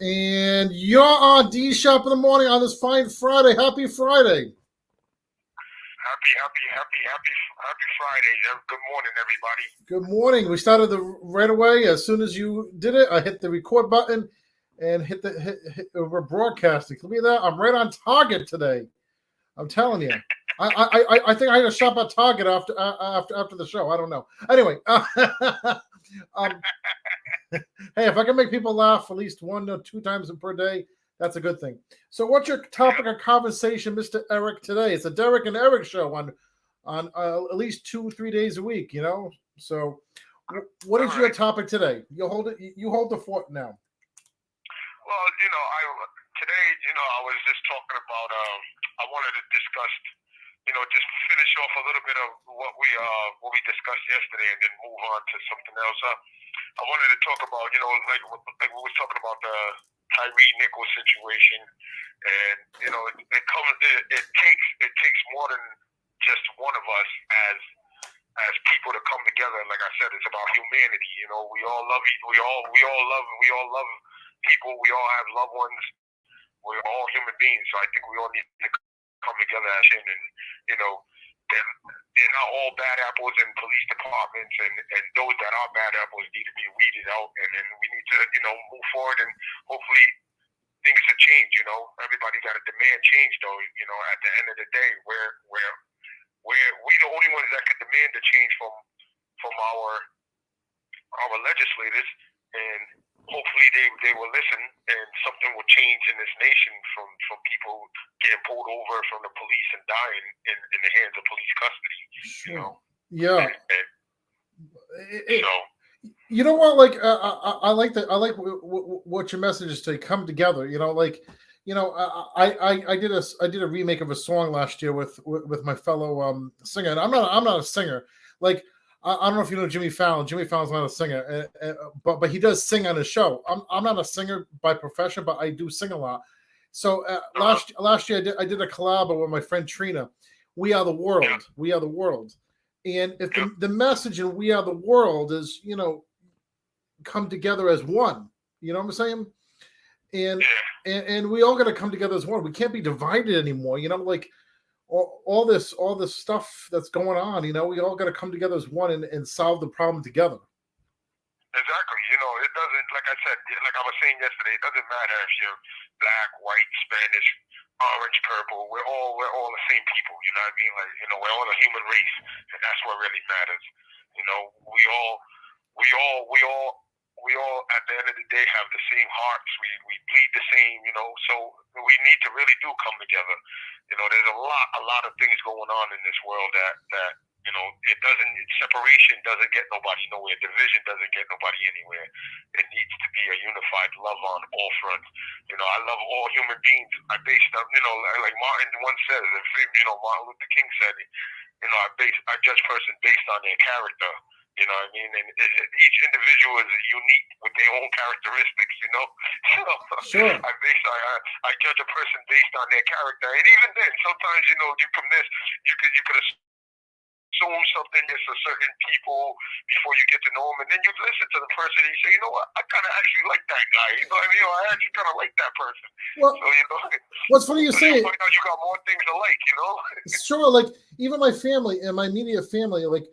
And you're on D Shop in the morning on this fine Friday. Happy Friday. Happy Friday. Good morning, everybody. Good morning. We started right away. As soon as you did it, I hit the record button and we're broadcasting. Look at that. I'm right on target today. I'm telling you. I think I had to shop at Target after the show. I don't know. Anyway, um, hey, if I can make people laugh at least one or two times per day, that's a good thing. So, what's your topic of conversation, Mr. Eric? Today it's a Derek and Eric show on at least 2 3 days a week. So what All is your right. topic today? You hold it. You hold the fort now. Well, I today, I was just talking about. I wanted to discuss, just finish off a little bit of what we discussed yesterday, and then move on to something else. I wanted to talk about, like we was talking about the Tyree Nichols situation, and it takes more than just one of us as people to come together. And like I said, it's about humanity. We all love we all love people. We all have loved ones. We're all human beings. So I think we all need to come together and they're not all bad apples in police departments, and those that are bad apples need to be weeded out, and then we need to move forward, and hopefully things will change. Everybody got to demand change, though. At the end of the day, we the only ones that can demand the change from our legislators, and hopefully they will listen, and something will change in this nation from people getting pulled over from the police and dying in the hands of police custody. Sure. Yeah. So You know what? Like I like that. I like what your message is to come together. I did a remake of a song last year with my fellow singer, and I'm not a singer. Like I don't know if you know Jimmy Fallon. Jimmy Fallon's not a singer, but he does sing on his show. I'm not a singer by profession, but I do sing a lot. So last year I did a collab with my friend Trina. We are the world. We are the world. And if the message in We Are the World is, come together as one, you know what I'm saying? And and we all got to come together as one. We can't be divided anymore. Like all this stuff that's going on. We all got to come together as one and solve the problem together. exactly. It doesn't, like I said, like I was saying yesterday, it doesn't matter if you're black, white, Spanish, orange, purple. We're all the same people. You know what I mean? Like, we're all a human race, and that's what really matters. We all at the end of the day have the same hearts. We bleed the same. So we need to really do come together. There's a lot of things going on in this world that separation doesn't get nobody nowhere. Division doesn't get nobody anywhere. It needs to be a unified love on all fronts. I love all human beings. I based on, like Martin once said, Martin Luther King said, I judge person based on their character. You know what I mean? And each individual is unique with their own characteristics, So Sure. I judge a person based on their character. And even then, sometimes, you could assume something is for certain people before you get to know them, and then you listen to the person and you say, you know what, I kind of actually like that guy. You know what I mean? Or I actually kind of like that person. Well, So what's funny you so say you it. find out you got more things alike. Sure, like even my family and my immediate family, like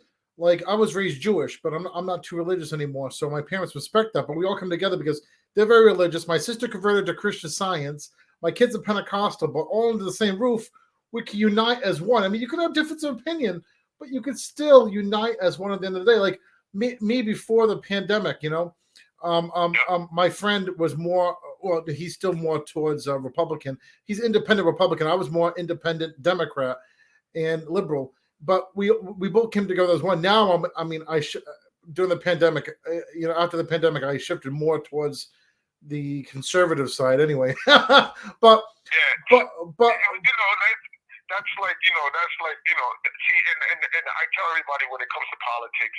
I was raised Jewish, but I'm not too religious anymore. So my parents respect that, but we all come together because they're very religious. My sister converted to Christian Science. My kids are Pentecostal, but all under the same roof, we can unite as one. I mean, you could have difference of opinion, but you could still unite as one at the end of the day. Like me before the pandemic, my friend was more. Well, he's still more towards Republican. He's independent Republican. I was more independent Democrat and liberal, but we both came together as one. Now, during the pandemic, after the pandemic, I shifted more towards the conservative side, anyway. but Yeah, but but that's like. See, and I tell everybody when it comes to politics,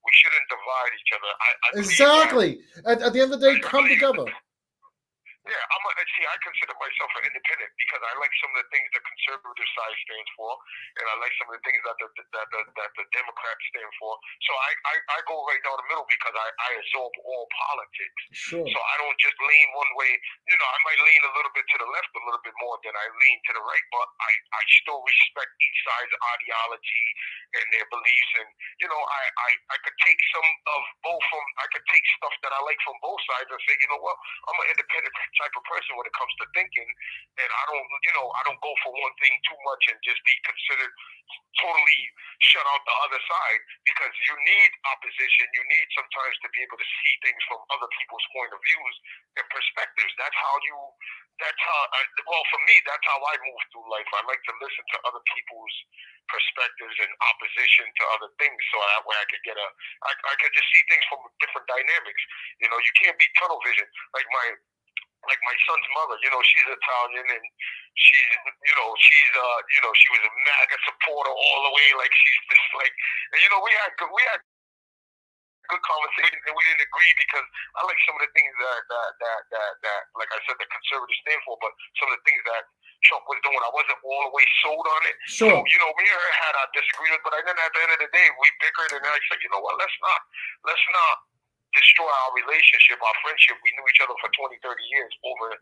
we shouldn't divide each other. I believe that. exactly. At the end of the day, come together. Yeah, see. I consider myself an independent because I like some of the things the conservative side stands for, and I like some of the things that the Democrats stand for. So I go right down the middle because I absorb all politics. Sure. So I don't just lean one way. You know, I might lean a little bit to the left a little bit more than I lean to the right, but I still respect each side's ideology and their beliefs. And you know, I could take some of both from. I could take stuff that I like from both sides and say, you know what, I'm an independent type of person when it comes to thinking, and I don't go for one thing too much and just be considered totally shut out the other side, because you need opposition. You need sometimes to be able to see things from other people's point of views and perspectives. Well, for me, that's how I move through life. I like to listen to other people's perspectives and opposition to other things, so that way I could just see things from different dynamics. You know, you can't be tunnel vision. Like my son's mother, you know, she's Italian, and she was a MAGA supporter all the way. Like, she's just like, and you know, we had good conversation, and we didn't agree because I like some of the things that like I said, the conservatives stand for, but some of the things that Trump was doing, I wasn't all the way sold on it. Sure. So, you know, me and her had our disagreements, but then at the end of the day, we bickered, and I said, you know what, let's not destroy our relationship, our friendship. We knew each other for 20, 30 years over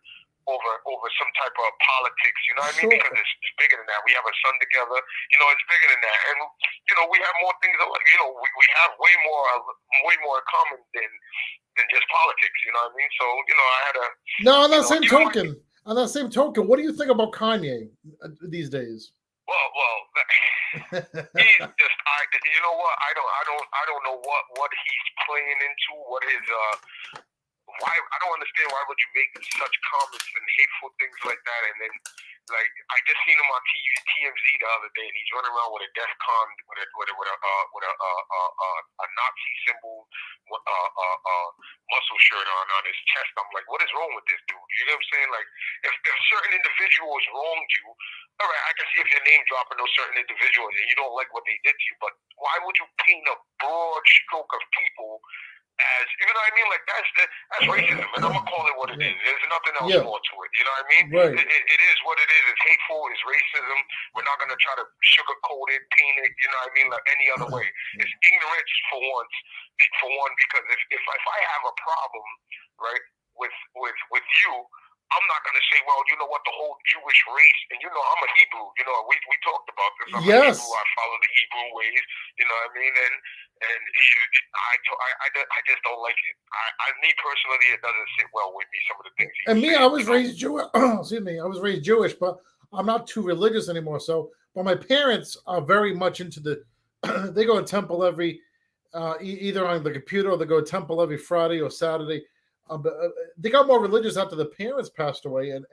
some type of politics, you know what I mean? Sure. Because it's bigger than that. We have a son together, you know, it's bigger than that. And, you know, we have more things, you know, we have way more in common than just politics, you know what I mean? So, you know, I had a... Now, on that same token, what do you think about Kanye these days? Well, he's just, you know what? I don't know what he's playing into. What his why? I don't understand why would you make such comments and hateful things like that, and then like I just seen him on TMZ the other day, and he's running around with a DEFCON with a Nazi symbol muscle shirt on his chest. I'm like, what is wrong with this dude? You know what I'm saying? Like, if certain individuals wronged you, all right, I can see if you're name dropping those certain individuals and you don't like what they did to you, but why would you paint a broad stroke of people as, you know what I mean? Like, that's racism, and I'm gonna call it what it is. There's nothing else more to it. You know what I mean? Right. It is what it is. It's hateful. It's racism. We're not gonna try to sugarcoat it, paint it. You know what I mean? Like any other way. It's ignorance for one, because if I have a problem, right, with you, I'm not going to say, well, you know what, the whole Jewish race, and you know, I'm a Hebrew. You know, we talked about this. I'm a Hebrew. I follow the Hebrew ways. You know what I mean? And I just don't like it. Me personally, it doesn't sit well with me. Some of the things. And me, I was raised Jewish. Excuse me, I was raised Jewish, but I'm not too religious anymore. So, but my parents are very much into the. They go to temple every, either on the computer, or they go to temple every Friday or Saturday. But they got more religious after the parents passed away, and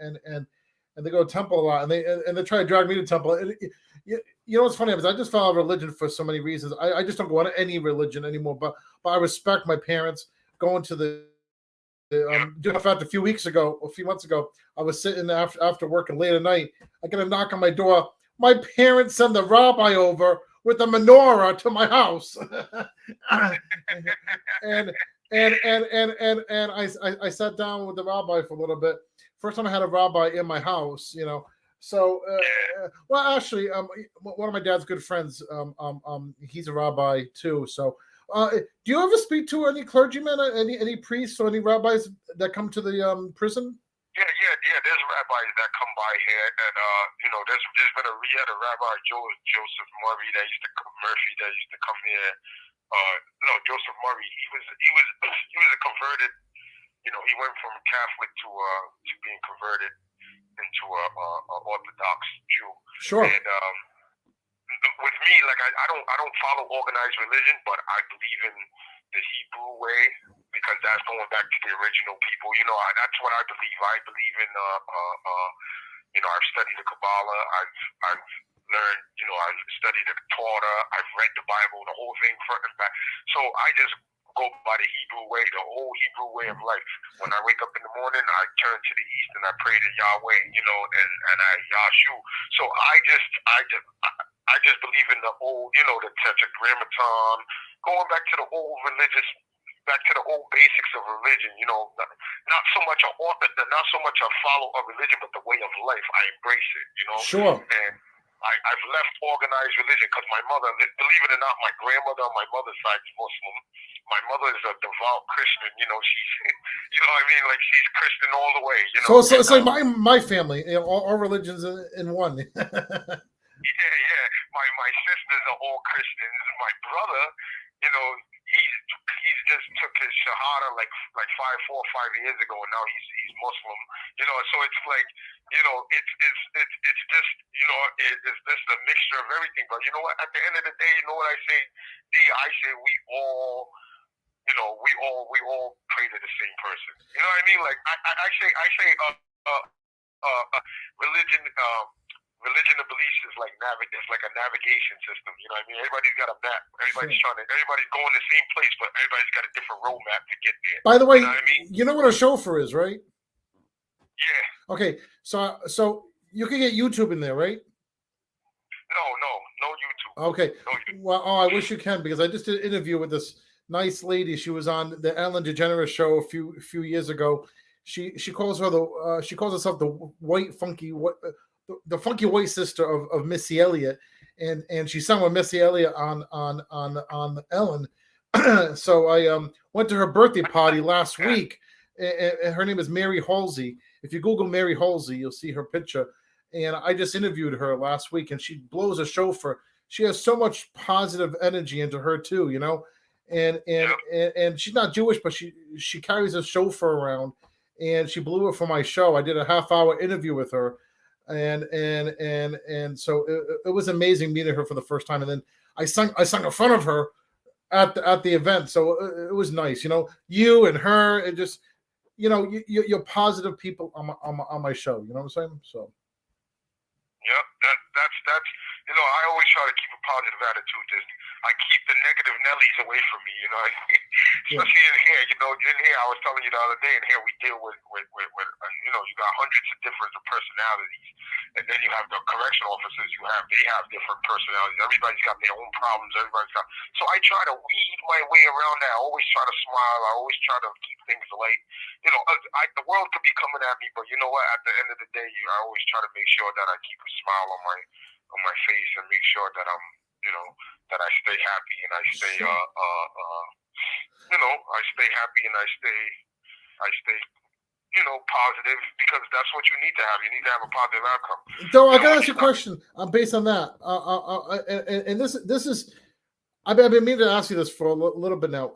they go to temple a lot, and they try to drag me to temple. And you know what's funny is I just fell out of religion for so many reasons. I just don't go to any religion anymore. But I respect my parents going to the. In fact, a few months ago, I was sitting after working late at night. I get a knock on my door. My parents send the rabbi over with a menorah to my house, and I sat down with the rabbi for a little bit. First time I had a rabbi in my house, you know. So, well, actually, one of my dad's good friends, he's a rabbi too. So, do you ever speak to any clergymen, any priests, or any rabbis that come to the prison? Yeah. There's rabbis that come by here, and you know, there's been we had a rabbi Joseph Murphy that used to come here. No, Joseph Murray. He was a converted. You know, he went from Catholic to being converted into a Orthodox Jew. Sure. And with me, like I don't follow organized religion, but I believe in the Hebrew way, because that's going back to the original people. You know, that's what I believe. I believe in you know, I've studied the Kabbalah. I've learned, you know, I've studied the Torah. I've read the Bible, the whole thing front and back. So I just go by the Hebrew way, the whole Hebrew way of life. When I wake up in the morning, I turn to the east and I pray to Yahweh, you know, and I Yashu. So I just believe in the old, you know, the Tetragrammaton, going back to the old religious back to the old basics of religion. You know, not so much not so much a follow of religion, but the way of life. I embrace it. You know, Sure. and I've left organized religion because my mother, believe it or not, my grandmother on my mother's side is Muslim. My mother is a devout Christian. You know, she's, you know what I mean? Like she's Christian all the way. You know, So it's like my family, you know, all religions in one. Yeah. My sisters are all Christians. My brother, you know, he's just took his shahada like 4 or 5 years ago, and now he's Muslim. You know, so it's like, you know, it's just, you know, it's just a mixture of everything. But you know what? At the end of the day, you know what I say? I say we all. You know, we all pray to the same person. You know what I mean? Like I say, religion. Religion and beliefs is like it's like a navigation system. You know what I mean? Everybody's got a map. Everybody's going the same place, but everybody's got a different roadmap to get there. By the way, you know what I mean? You know what a chauffeur is, right? Yeah. Okay, so you can get YouTube in there, right? No YouTube. Okay. No YouTube. Well, I wish you can, because I just did an interview with this nice lady. She was on the Ellen DeGeneres show a few years ago. She calls herself the white funky the funky white sister of Missy Elliott, and she sang with Missy Elliott on Ellen. So I went to her birthday party last week, and her name is Mary Halsey. If you Google Mary Halsey, you'll see her picture. And I just interviewed her last week, and she blows a chauffeur. She has so much positive energy into her too, you know. And she's not Jewish, but she carries a chauffeur around, and she blew it for my show. I did a half-hour interview with her, and so it was amazing meeting her for the first time. And then I sung in front of her at the event, so it was nice. You know, you and her, and just, you know, you're positive people on my show. You know what I'm saying? So. Yep, that's you know, I always try to keep a positive attitude. I keep the negative Nellies away from me, you know. Especially in here, you know, in here I was telling you the other day, in here we deal with you know, you got hundreds of different personalities, and then you have the correction officers. They have different personalities. Everybody's got their own problems. So I try to weed my way around that. I always try to smile. I always try to keep things light. You know, the world could be coming at me, but you know what? At the end of the day, I always try to make sure that I keep a smile on my face, and make sure that I'm, you know, that I stay happy, and I stay you know, I stay happy, and I stay you know, positive, because that's what you need to have. You need to have a positive outcome. So I gotta ask you a question based on that. And this is, I've been meaning to ask you this for a little bit now.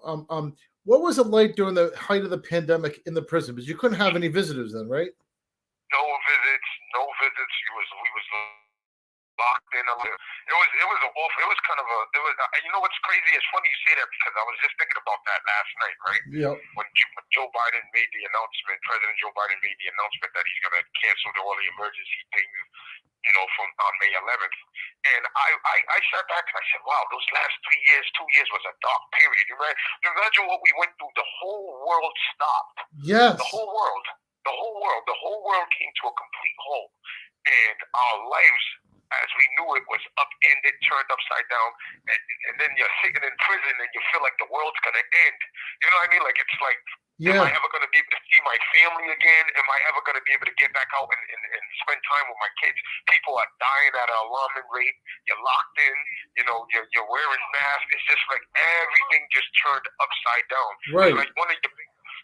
What was it like during the height of the pandemic in the prison? Because you couldn't have any visitors then, right? No visits. We was locked in. It was awful. It was kind of you know what's crazy? It's funny you say that, because I was just thinking about that last night, right? Yeah. When Joe Biden made the announcement, President Joe Biden made the announcement that he's going to cancel all the emergency things, you know, from on May 11th. And I sat back and I said, wow, those last 2 years was a dark period. You imagine what we went through. The whole world stopped. Yes. The whole world came to a complete halt, and our lives, as we knew it, was upended, turned upside down, and then you're sitting in prison and you feel like the world's gonna end. You know what I mean? Like, it's like, am I ever gonna be able to see my family again? Am I ever gonna be able to get back out and spend time with my kids? People are dying at an alarming rate. You're locked in. You know, you're wearing masks. It's just like everything just turned upside down. Right.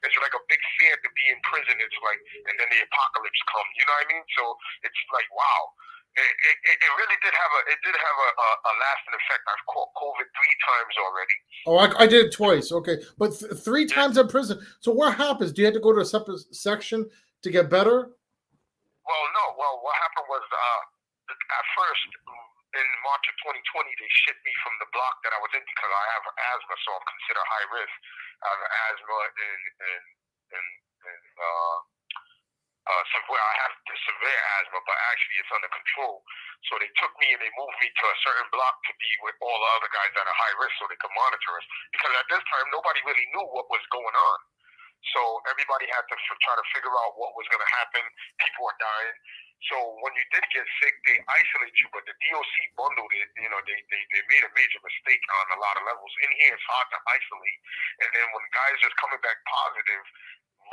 It's like a big fear to be in prison. It's like, and then the apocalypse comes. You know what I mean? So it's like, wow. It really did have a lasting effect. I've caught COVID 3 times already. Oh, I did it twice. Okay, but 3 times in prison. So what happens? Do you have to go to a separate section to get better? Well, no. Well, what happened was, at first, in March of 2020, they shipped me from the block that I was in, because I have asthma, so I'm considered high risk. I have asthma where I have the severe asthma, but actually it's under control. So they took me and they moved me to a certain block to be with all the other guys that are high risk, so they could monitor us. Because at this time, nobody really knew what was going on. So everybody had to try to figure out what was going to happen. People were dying. So when you did get sick, they isolate you, but the DOC bundled it. You know, they made a major mistake on a lot of levels. In here, it's hard to isolate. And then when guys are coming back positive,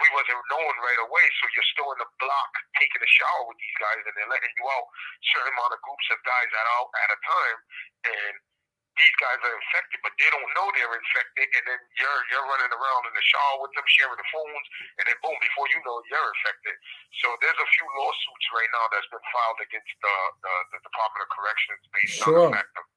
we wasn't knowing right away. So you're still in the block taking a shower with these guys, and they're letting you out certain amount of groups of guys out at a time. And these guys are infected, but they don't know they're infected, and then you're running around in the shower with them, sharing the phones, and then boom, before you know, you're infected. So there's a few lawsuits right now that's been filed against the Department of Corrections based on the fact of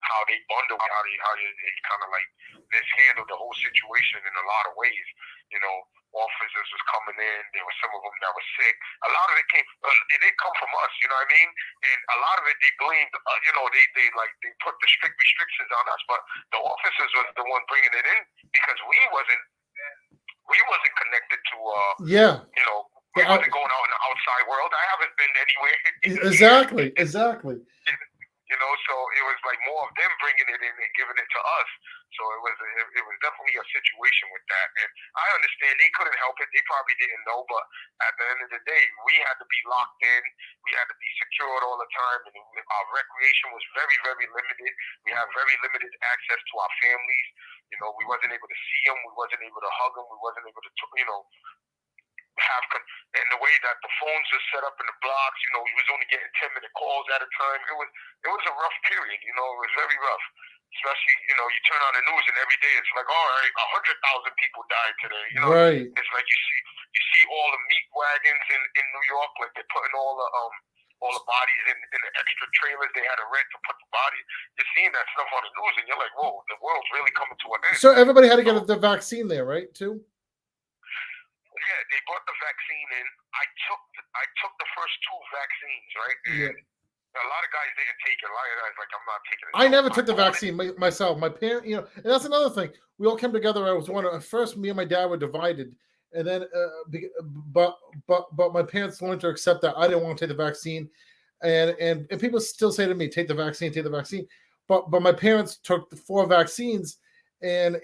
how they bundle, how they kind of like mishandled the whole situation in a lot of ways. You know, officers was coming in. There were some of them that were sick. A lot of it it didn't come from us. You know what I mean? And a lot of it they blamed. You know, they put the strict restrictions on us, but the officers was the one bringing it in because we wasn't connected to. You know, we wasn't going out in the outside world. I haven't been anywhere. Exactly. You know, so it was like more of them bringing it in and giving it to us. So it was definitely a situation with that. And I understand they couldn't help it. They probably didn't know. But at the end of the day, we had to be locked in. We had to be secured all the time. And our recreation was very, very limited. We had very limited access to our families. You know, we wasn't able to see them. We wasn't able to hug them. We wasn't able to, you know, and the way that the phones are set up in the blocks, you know, we was only getting 10-minute calls at a time. It was a rough period, you know, it was very rough. Especially, you know, you turn on the news and every day it's like, all right, 100,000 people died today. You know, It's like you see all the meat wagons in New York, like they're putting all the bodies in the extra trailers they had to rent to put the body. You're seeing that stuff on the news and you're like, whoa, the world's really coming to an end. So everybody had to get the vaccine there, right, too? Yeah, they brought the vaccine in. I took the first 2 vaccines, right? And a lot of guys didn't take it. A lot of guys like, I'm not taking it. I never took the vaccine myself. My parents, you know, and that's another thing. We all came together. I was one at first. Me and my dad were divided, and then, but my parents learned to accept that I didn't want to take the vaccine, and people still say to me, take the vaccine. But my parents took the 4 vaccines. And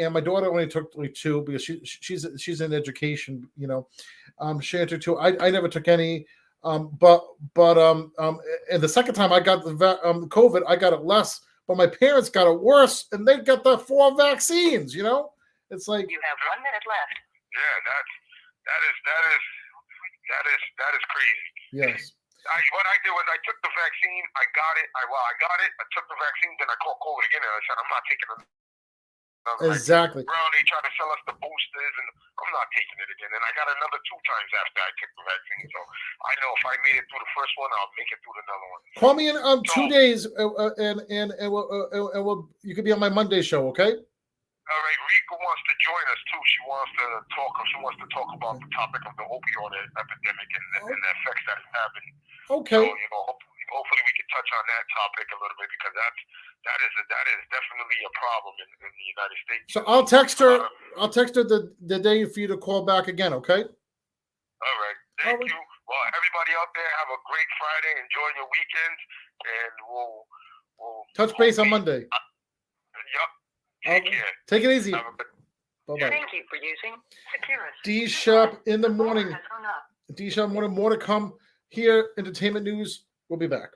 my daughter only took like 2 because she's in education, you know. She took 2. I never took any. And the second time I got the COVID, I got it less, but my parents got it worse, and they got the 4 vaccines. You know, it's like you have 1 minute left. Yeah, that is crazy. Yes. What I did was I took the vaccine. I got it. I took the vaccine. Then I called COVID again, and I said I'm not taking it. Exactly. Brown, they tried to sell us the boosters, and I'm not taking it again. And I got another 2 times after I took the vaccine. So I know if I made it through the first one, I'll make it through another one. Call me in 2 days, and you could be on my Monday show, okay? All right, Rika wants to join us too. She wants to talk about the topic of the opioid epidemic and the effects that it's having. Okay. So, you know, hopefully we can touch on that topic a little bit because that is definitely a problem in the United States. So I'll text her the day for you to call back again, okay? All right. Thank you. Well, everybody out there, have a great Friday. Enjoy your weekend, and we'll touch base on Monday. Yep. Take care. Take it easy. Bye-bye. Thank you for using Securus. D Shap in the morning. D Shap morning. More to come here. Entertainment news. We'll be back.